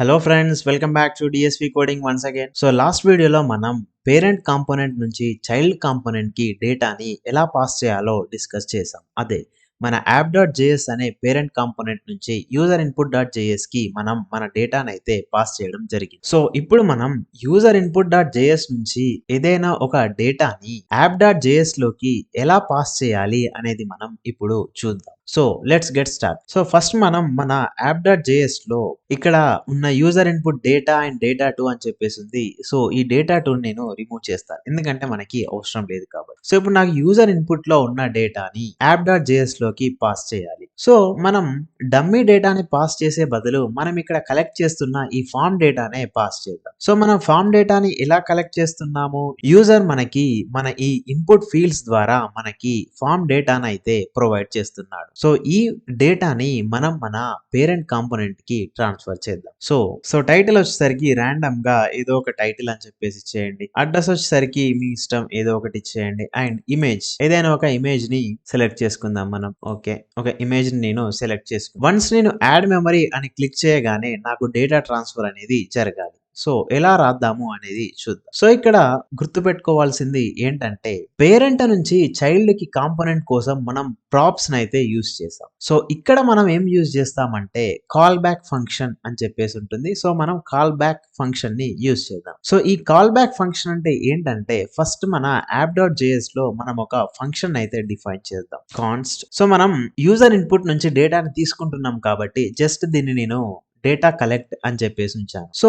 Hello friends, welcome back to DSV coding once again. So last వీడియోలో మనం parent component నుంచి child component కి డేటాని ఎలా పాస్ చేయాలో డిస్కస్ చేసాం. అదే మన యాప్ డాట్ జేఎస్ అనే పేరెంట్ కాంపోనెంట్ నుంచి యూజర్ ఇన్పుట్ డాట్ జేఎస్ కి మనం మన డేటాను అయితే పాస్ చేయడం జరిగింది. సో ఇప్పుడు మనం యూజర్ ఇన్పుట్ డాట్ జేఎస్ నుంచి ఏదైనా ఒక డేటాని యాప్ డాట్ జేఎస్ లోకి ఎలా పాస్ చేయాలి అనేది మనం ఇప్పుడు చూద్దాం. So let's get start. So first మనం మన యాప్ డాట్ జేఎస్ లో ఇక్కడ ఉన్న user input data and data 2 అని చెప్పేసి ఉంది. సో ఈ డేటా 2 నేను రిమూవ్ చేస్తాను, ఎందుకంటే మనకి అవసరం లేదు కాబట్టి. సో ఇప్పుడు నాకు యూజర్ ఇన్పుట్ లో ఉన్న డేటాని యాప్ డాట్ జేఎస్ లోకి పాస్ చేయాలి. సో మనం డమ్మీ డేటాని పాస్ చేసే బదులు మనం ఇక్కడ కలెక్ట్ చేస్తున్న ఈ ఫామ్ డేటానే పాస్ చేద్దాం. సో మనం ఫామ్ డేటాని ఎలా కలెక్ట్ చేస్తున్నాము? యూజర్ మనకి మన ఈ ఇన్పుట్ ఫీల్డ్స్ ద్వారా మనకి ఫామ్ డేటాను అయితే ప్రొవైడ్ చేస్తున్నాడు. సో ఈ డేటాని మనం మన పేరెంట్ కాంపోనెంట్ కి ట్రాన్స్ఫర్ చేద్దాం. సో టైటిల్ వచ్చేసరికి ర్యాండమ్ గా ఏదో ఒక టైటిల్ అని చెప్పేసి ఇచ్చేయండి. అడ్రస్ వచ్చేసరికి మీ ఇష్టం ఏదో ఒకటి ఇచ్చేయండి. అండ్ ఇమేజ్ ఏదైనా ఒక ఇమేజ్ ని సెలెక్ట్ చేసుకుందాం మనం. ఓకే, ఒక ఇమేజ్ ని నేను సెలెక్ట్ చేసుకున్నాను. వన్స్ నేను యాడ్ మెమరీ అని క్లిక్ చేయగానే నాకు డేటా ట్రాన్స్ఫర్ అనేది జరగాలి. సో ఎలా రాద్దాము అనేది చూద్దాం. సో ఇక్కడ గుర్తుపెట్టుకోవాల్సింది ఏంటంటే, పేరెంట్ నుంచి చైల్డ్ కి కాంపోనెంట్ కోసం మనం ప్రాప్స్ అయితే యూజ్ చేసాం. సో ఇక్కడ మనం ఏం యూజ్ చేస్తామంటే కాల్ బ్యాక్ ఫంక్షన్ అని చెప్పేసి ఉంటుంది. సో మనం కాల్ బ్యాక్ ఫంక్షన్ ని యూజ్ చేద్దాం. సో ఈ కాల్ బ్యాక్ ఫంక్షన్ అంటే ఏంటంటే, ఫస్ట్ మన యాప్ డాట్ జేఎస్ లో మనం ఒక ఫంక్షన్ అయితే డిఫైన్ చేద్దాం, కాన్స్ట్. సో మనం యూజర్ ఇన్పుట్ నుంచి డేటాని తీసుకుంటున్నాం కాబట్టి జస్ట్ దీన్ని నేను డేటా కలెక్ట్ అని చెప్పేసి ఉంచాను. సో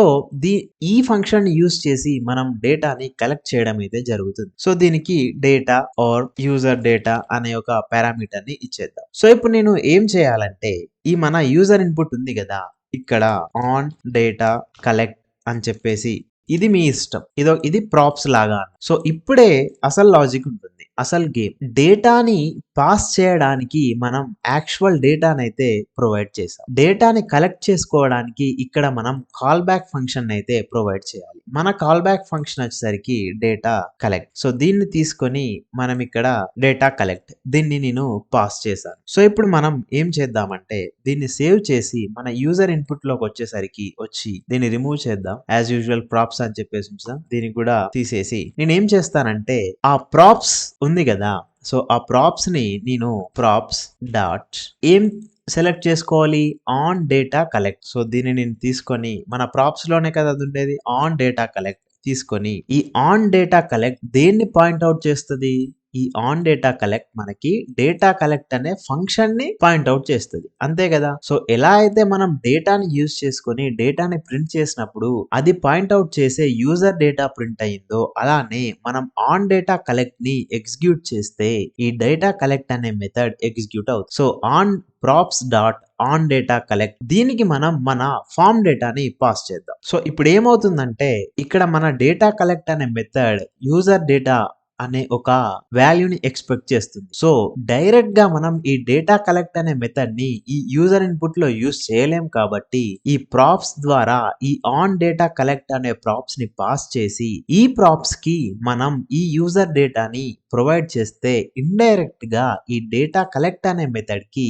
ఈ ఫంక్షన్ యూజ్ చేసి మనం డేటాని కలెక్ట్ చేయడం అయితే జరుగుతుంది. సో దీనికి డేటా ఆర్ యూజర్ డేటా అనే ఒక పారామీటర్ ని ఇచ్చేద్దాం. సో ఇప్పుడు నేను ఏం చేయాలంటే, ఈ మన యూజర్ ఇన్పుట్ ఉంది కదా, ఇక్కడ ఆన్ డేటా కలెక్ట్ అని చెప్పేసి, ఇది మీ ఇష్టం, ఇది ప్రాప్స్ లాగా. సో ఇప్పుడే అసలు లాజిక్ ఉంటుంది, అసలు గేమ్. డేటాని పాస్ చేయడానికి మనం యాక్చువల్ డేటాని అయితే ప్రొవైడ్ చేసాం. డేటాని కలెక్ట్ చేసుకోవడానికి ఇక్కడ మనం కాల్ బ్యాక్ ఫంక్షన్ అయితే ప్రొవైడ్ చేయాలి. మన కాల్ బ్యాక్ ఫంక్షన్ వచ్చేసరికి డేటా కలెక్ట్. సో దీన్ని తీసుకొని మనం ఇక్కడ డేటా కలెక్ట్ దీన్ని నేను పాస్ చేశాను. సో ఇప్పుడు మనం ఏం చేద్దామంటే, దీన్ని సేవ్ చేసి మన యూజర్ ఇన్పుట్ లోకి వచ్చేసరికి దీన్ని రిమూవ్ చేద్దాం. యాజ్ యూజువల్ ప్రాప్స్ అని చెప్పేసి ఉంచుదాం. దీన్ని కూడా తీసేసి నేను ఏం చేస్తానంటే, ఆ ప్రాప్స్ ఉంది కదా, సో ఆ ప్రాప్స్ ని నేను ప్రాప్స్ డాట్ ఏం సెలెక్ట్ చేసుకోవాలి, ఆన్ డేటా కలెక్ట్. సో దీన్ని నేను తీసుకొని మన ప్రాప్స్ లోనే కదా అది ఉండేది, ఆన్ డేటా కలెక్ట్ తీసుకొని ఈ ఆన్ డేటా కలెక్ట్ దేన్ని పాయింట్ అవుట్ చేస్తుంది? ఈ ఆన్ డేటా కలెక్ట్ మనకి డేటా కలెక్ట్ అనే ఫంక్షన్ ని పాయింట్ అవుట్ చేస్తుంది, అంతే కదా. సో ఎలా అయితే మనం డేటాని యూజ్ చేసుకొని డేటాని ప్రింట్ చేసినప్పుడు అది పాయింట్ అవుట్ చేసే యూజర్ డేటా ప్రింట్ అయిందో, అలానే మనం ఆన్ డేటా కలెక్ట్ ని ఎగ్జిక్యూట్ చేస్తే ఈ డేటా కలెక్ట్ అనే మెథడ్ ఎగ్జిక్యూట్ అవుతుంది. So on props dot on data collect దీనికి మనం మన ఫామ్ డేటాని పాస్ చేద్దాం. సో ఇప్పుడు ఏమవుతుందంటే, ఇక్కడ మన డేటా కలెక్ట్ అనే మెథడ్ యూజర్ డేటా అనే ఒక వాల్యూని ఎక్స్పెక్ట్ చేస్తుంది. సో డైరెక్ట్ గా మనం ఈ డేటా కలెక్ట్ అనే మెథడ్ ని ఈ యూజర్ ఇన్పుట్ లో యూజ్ చేయలేం కాబట్టి, ఈ ప్రాప్స్ ద్వారా ఈ ఆన్ డేటా కలెక్ట్ అనే ప్రాప్స్ ని పాస్ చేసి ఈ ప్రాప్స్ కి మనం ఈ యూజర్ డేటాని ప్రొవైడ్ చేస్తే ఇండైరెక్ట్ గా ఈ డేటా కలెక్ట్ అనే మెథడ్ కి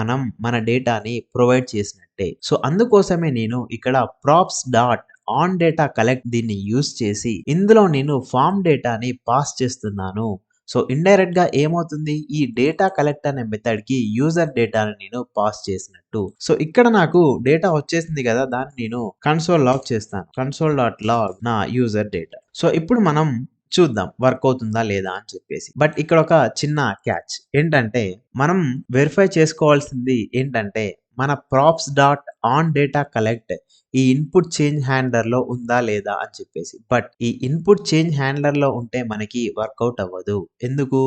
మనం మన డేటాని ప్రొవైడ్ చేసినట్టే. సో అందుకోసమే నేను ఇక్కడ props dot on data collect దీన్ని యూజ్ చేసి ఇందులో నేను ఫామ్ డేటాని పాస్ చేస్తున్నాను. సో ఇండైరెక్ట్ గా ఏమవుతుంది, ఈ డేటా కలెక్ట్ అనే మెథడ్ కి యూజర్ డేటాని నేను పాస్ చేసినట్టు. సో ఇక్కడ నాకు డేటా వచ్చేసింది కదా, దాన్ని నేను కన్సోల్ లాగ్ చేస్తాను, కన్సోల్ డాట్ లాగ్ నా యూజర్ డేటా. సో ఇప్పుడు మనం చూద్దాం వర్క్ అవుతుందా లేదా అని చెప్పేసి. బట్ ఇక్కడ ఒక చిన్న క్యాచ్ ఏంటంటే, మనం వెరిఫై చేసుకోవాల్సింది ఏంటంటే, మన props dot on data collect ఈ ఇన్పుట్ చేంజ్ హ్యాండ్లర్ లో ఉందా లేదా అని చెప్పేసి. బట్ ఈ ఇన్పుట్ చేంజ్ హ్యాండ్లర్ లో ఉంటే మనకి వర్కౌట్ అవ్వదు. ఎందుకు?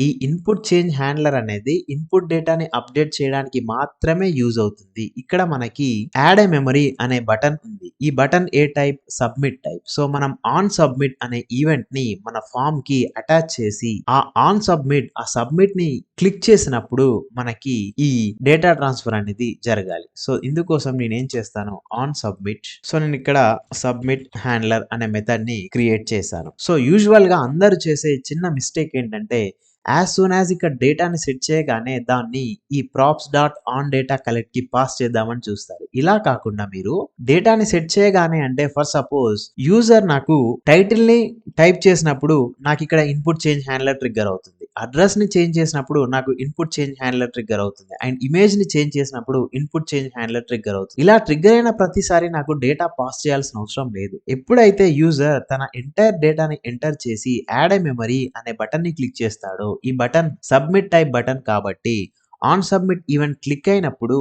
ఈ ఇన్పుట్ చేంజ్ హ్యాండ్లర్ అనేది ఇన్పుట్ డేటాని అప్డేట్ చేయడానికి మాత్రమే యూజ్ అవుతుంది. ఇక్కడ మనకి యాడ్ ఏ మెమరీ అనే బటన్ ఉంది. ఈ బటన్ ఏ టైప్? Submit type. సో మనం ఆన్ సబ్మిట్ అనే ఈవెంట్ ని మన ఫామ్ కి అటాచ్ చేసి ఆ సబ్మిట్ ని క్లిక్ చేసినప్పుడు మనకి ఈ డేటా ట్రాన్స్ఫర్ అనేది జరగాలి. సో ఇందుకోసం నేను ఏం చేస్తాను, ఆన్ సబ్మిట్. సో నేను ఇక్కడ సబ్మిట్ హ్యాండ్లర్ అనే మెథడ్ ని క్రియేట్ చేశాను. సో యూజువల్ గా అందరూ చేసే చిన్న మిస్టేక్ ఏంటంటే, యాజ్ సూన్ యాజ్ ఇక్కడ డేటాని సెట్ చేయగానే దాన్ని ఈ props dot on data collect కి పాస్ చేద్దామని చూస్తారు. ఇలా కాకుండా మీరు డేటాని సెట్ చేయగానే అంటే ఫర్ సపోజ్ యూజర్ నాకు టైటిల్ ని టైప్ చేసినప్పుడు నాకు ఇక్కడ ఇన్పుట్ చేంజ్ హ్యాండ్లర్ ట్రిగ్గర్ అవుతుంది. అడ్రస్ ని చేంజ్ చేసినప్పుడు నాకు ఇన్పుట్ చేంజ్ హ్యాండ్లర్ ట్రిగ్గర్ అవుతుంది. అండ్ ఇమేజ్ ని చేంజ్ చేసినప్పుడు ఇన్పుట్ చేంజ్ హ్యాండ్లర్ ట్రిగ్గర్ అవుతుంది. ఇలా ట్రిగ్గర్ అయిన ప్రతిసారి నాకు డేటా పాస్ చేయాల్సిన అవసరం లేదు. ఎప్పుడైతే యూజర్ తన ఎంటైర్ డేటాని ఎంటర్ చేసి యాడ్ ఏ మెమరీ అనే బటన్ ని క్లిక్ చేస్తాడో, ఈ బటన్ సబ్మిట్ టైప్ బటన్ కాబట్టి ఆన్ సబ్మిట్ ఈవెంట్ క్లిక్ అయినప్పుడు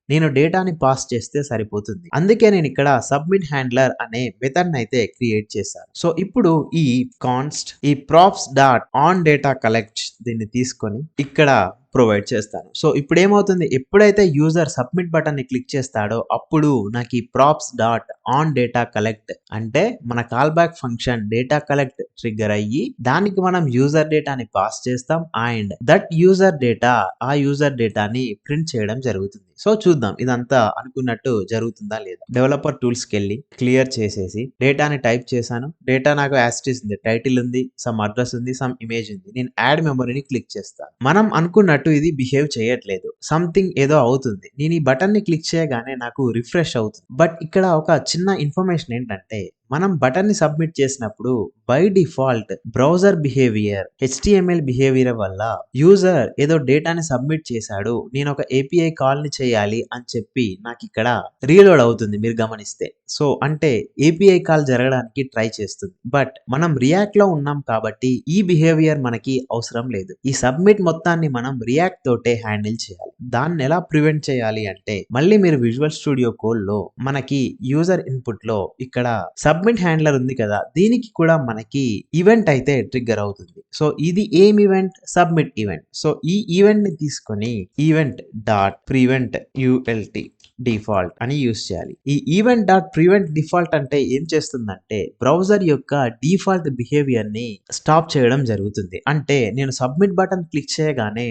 నేను డేటాని పాస్ చేస్తే సరిపోతుంది. అందుకే నేను ఇక్కడ సబ్మిట్ హ్యాండ్లర్ అనే మెథడ్ అయితే క్రియేట్ చేశాను. సో ఇప్పుడు ఈ కాన్స్ట్ ఈ props dot on data collect దీన్ని తీసుకొని ఇక్కడ ప్రొవైడ్ చేస్తాను. సో ఇప్పుడు ఏమవుతుంది, ఎప్పుడైతే యూజర్ సబ్మిట్ బటన్ ని క్లిక్ చేస్తాడో అప్పుడు నాకు ఈ props dot on data collect అంటే మన call back function data collect trigger అయ్యి దానికి మనం యూజర్ డేటాని పాస్ చేస్తాం అండ్ దట్ యూజర్ డేటా ఆ యూజర్ డేటాని ప్రింట్ చేయడం జరుగుతుంది. సో చూద్దాం ఇదంతా అనుకున్నట్టు జరుగుతుందా లేదా. డెవలపర్ టూల్స్ కి వెళ్ళి క్లియర్ చేసేసి డేటాని టైప్ చేశాను. డేటా నాకు యాస్టిస్ ఉంది, టైటిల్ ఉంది, సమ్ అడ్రస్ ఉంది, సమ్ ఇమేజ్ ఉంది. నేను యాడ్ మెమరీని క్లిక్ చేస్తాను. మనం అనుకున్నట్టు ఇది బిహేవ్ చేయట్లేదు, సంథింగ్ ఏదో అవుతుంది. నేను ఈ బటన్ ని క్లిక్ చేయగానే నాకు రిఫ్రెష్ అవుతుంది. బట్ ఇక్కడ ఒక చిన్న ఇన్ఫర్మేషన్ ఏంటంటే మనం బటన్ ని సబ్మిట్ చేసినప్పుడు by default browser behaviour HTML behaviour వల్ల యూజర్ ఏదో డేటాని సబ్మిట్ చేశాడు, నేను ఒక ఏపీఐ కాల్ ని చేయాలి అని చెప్పి నాకు ఇక్కడ రీలోడ్ అవుతుంది మీరు గమనిస్తే. సో అంటే ఏపీఐ కాల్ జరగడానికి ట్రై చేస్తుంది. బట్ మనం రియాక్ట్ లో ఉన్నాం కాబట్టి ఈ బిహేవియర్ మనకి అవసరం లేదు. ఈ సబ్మిట్ మొత్తాన్ని మనం రియాక్ట్ తోటే హ్యాండిల్ చేయాలి. దాన్ని ఎలా ప్రివెంట్ చేయాలి అంటే మళ్ళీ మీరు విజువల్ స్టూడియో కోడ్ లో మనకి యూజర్ ఇన్పుట్ లో ఇక్కడ సబ్మిట్ హ్యాండ్లర్ ఉంది కదా, దీనికి కూడా మనకి ఈవెంట్ అయితే ట్రిగ్గర్ అవుతుంది. సో ఇది ఏం ఈవెంట్, సబ్మిట్ ఈవెంట్. సో ఈ ఈవెంట్ ని తీసుకొని ఈవెంట్ డాట్ ప్రివెంట్ యుఎల్టీ డిఫాల్ట్ అని యూస్ చేయాలి. ఈ ఈవెంట్ డాట్ ప్రివెంట్ డిఫాల్ట్ అంటే ఏం చేస్తుందంటే బ్రౌజర్ యొక్క డిఫాల్ట్ బిహేవియర్ ని స్టాప్ చేయడం జరుగుతుంది. అంటే నేను సబ్మిట్ బటన్ క్లిక్ చేయగానే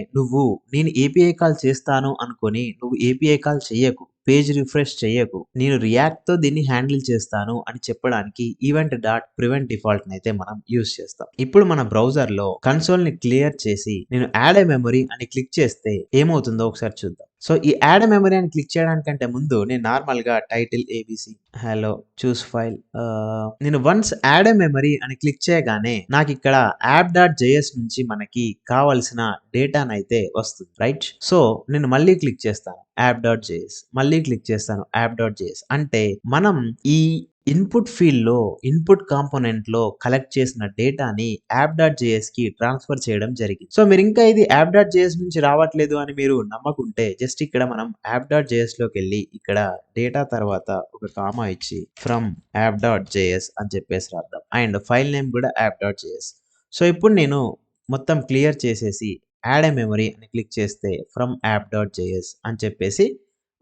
నేను ఏపీఐ కాల్ చేస్తాను అనుకొని నువ్వు ఏపీఐ కాల్ చేయకు, పేజ్ రిఫ్రెష్ చేయకు, నేను రియాక్ట్ తో దీన్ని హ్యాండిల్ చేస్తాను అని చెప్పడానికి ఈవెంట్ డాట్ ప్రివెంట్ డిఫాల్ట్ అయితే మనం యూస్ చేస్తాం. ఇప్పుడు మన బ్రౌజర్ లో కన్సోల్ ని క్లియర్ చేసి నేను యాడ్ ఏ మెమరీ అని క్లిక్ చేస్తే ఏమవుతుందో ఒకసారి చూద్దాం. సో ఈ యాడ్ మెమరీ అని క్లిక్ చేయడానికంటే ముందు నేను నార్మల్ గా title ABC hello choose file నేను వన్స్ యాడ్ ఏ మెమరీ అని క్లిక్ చేయగానే నాకు ఇక్కడ యాప్ డాట్ జేఎస్ నుంచి మనకి కావలసిన డేటానైతే వస్తుంది, రైట్. సో నేను మళ్ళీ క్లిక్ చేస్తాను యాప్ డాట్ జేఎస్, మళ్ళీ క్లిక్ చేస్తాను యాప్ డాట్ జేఎస్. అంటే మనం ఈ ఇన్పుట్ ఫీల్డ్ లో ఇన్పుట్ కాంపోనెంట్ లో కలెక్ట్ చేసిన డేటాని యాప్ డాట్ జేఎస్ కి ట్రాన్స్ఫర్ చేయడం జరిగింది. సో మీరు ఇంకా ఇది యాప్ డాట్ జేఎస్ నుంచి రావట్లేదు అని మీరు నమ్మకుంటే జస్ట్ ఇక్కడ మనం యాప్ డాట్ జేఎస్ లోకి వెళ్ళి ఇక్కడ డేటా తర్వాత ఒక కామా ఇచ్చి ఫ్రమ్ యాప్ డాట్ జేఎస్ అని చెప్పేసి రాద్దాం అండ్ ఫైల్ నేమ్ కూడా యాప్ డాట్ జేఎస్. సో ఇప్పుడు నేను మొత్తం క్లియర్ చేసేసి యాడ్ ఏ మెమరీ అని క్లిక్ చేస్తే ఫ్రమ్ యాప్ డాట్ జేఎస్ అని చెప్పేసి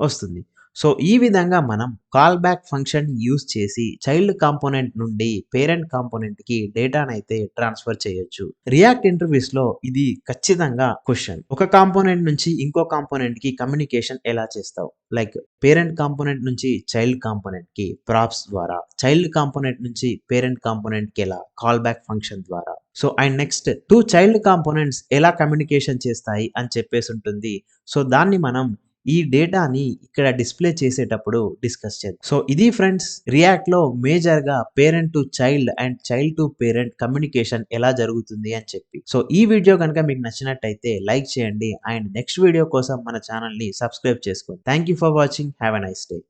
వస్తుంది. సో ఈ విధంగా మనం కాల్ బ్యాక్ ఫంక్షన్ యూస్ చేసి చైల్డ్ కాంపోనెంట్ నుండి పేరెంట్ కాంపోనెంట్ కి డేటానైతే ట్రాన్స్ఫర్ చేయొచ్చు. రియాక్ట్ ఇంటర్వ్యూస్ లో ఇది ఖచ్చితంగా క్వశ్చన్. ఒక కాంపోనెంట్ నుంచి ఇంకో కాంపోనెంట్ కి కమ్యూనికేషన్ ఎలా చేస్తావు, లైక్ పేరెంట్ కాంపోనెంట్ నుంచి చైల్డ్ కాంపోనెంట్ కి ప్రాప్స్ ద్వారా, చైల్డ్ కాంపోనెంట్ నుంచి పేరెంట్ కాంపోనెంట్ కి ఎలా కాల్ బ్యాక్ ఫంక్షన్ ద్వారా. So and next two child components ఎలా కమ్యూనికేషన్ చేస్తాయి అని చెప్పేసి ఉంటుంది. సో దాన్ని మనం ఈ డేటాని ఇక్కడ డిస్ప్లే చేసేటప్పుడు డిస్కస్ చేద్దాం. సో ఇది ఫ్రెండ్స్ రియాక్ట్ లో మేజర్ గా parent to child and child to parent communication ఎలా జరుగుతుంది అని చెప్పి. సో ఈ వీడియో కనుక మీకు నచ్చినట్టయితే లైక్ చేయండి అండ్ నెక్స్ట్ వీడియో కోసం మన ఛానల్ ని సబ్స్క్రైబ్ చేసుకోండి. Thank you for watching. Have a nice day.